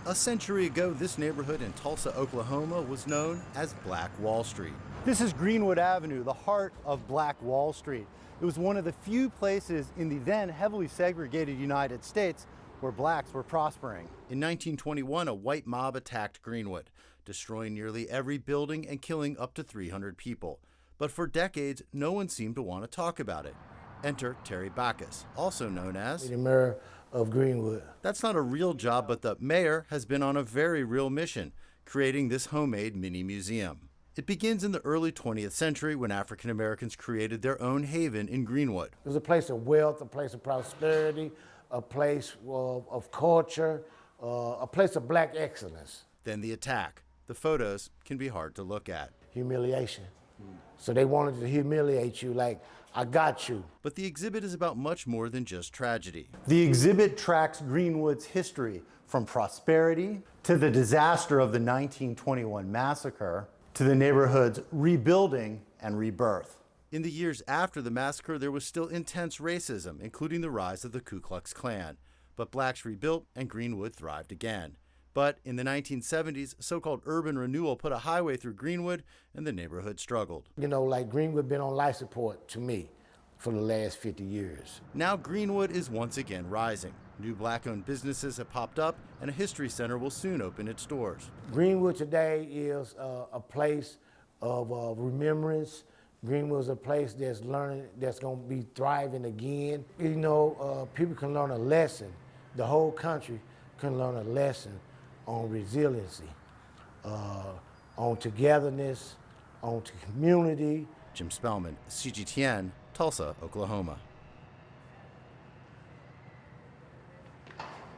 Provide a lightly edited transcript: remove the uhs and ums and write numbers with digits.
A century ago, this neighborhood in Tulsa, Oklahoma was known as Black Wall Street. This is Greenwood Avenue, the heart of Black Wall Street. It was one of the few places in the then heavily segregated United States where blacks were prospering. In 1921, a white mob attacked Greenwood, destroying nearly every building and killing up to 300 people. But for decades, no one seemed to want to talk about it. Enter Terry Backus, also known as the Mayor of Greenwood. That's not a real job, but the mayor has been on a very real mission, creating this homemade mini museum. It begins in the early 20th century when African Americans created their own haven in Greenwood. It was a place of wealth, a place of prosperity, a place of culture, a place of black excellence. Then the attack. The photos can be hard to look at. Humiliation. So they wanted to humiliate you like, I got you. But the exhibit is about much more than just tragedy. The exhibit tracks Greenwood's history from prosperity to the disaster of the 1921 massacre to the neighborhood's rebuilding and rebirth. In the years after the massacre, there was still intense racism, including the rise of the Ku Klux Klan. But blacks rebuilt and Greenwood thrived again. But in the 1970s, so-called urban renewal put a highway through Greenwood, and the neighborhood struggled. You know, like Greenwood been on life support to me for the last 50 years. Now Greenwood is once again rising. New black-owned businesses have popped up, and a history center will soon open its doors. Greenwood today is a place of remembrance. Greenwood is a place that's learning, that's going to be thriving again. You know, people can learn a lesson. The whole country can learn a lesson on resiliency, on togetherness, on community. Jim Spellman, CGTN, Tulsa, Oklahoma.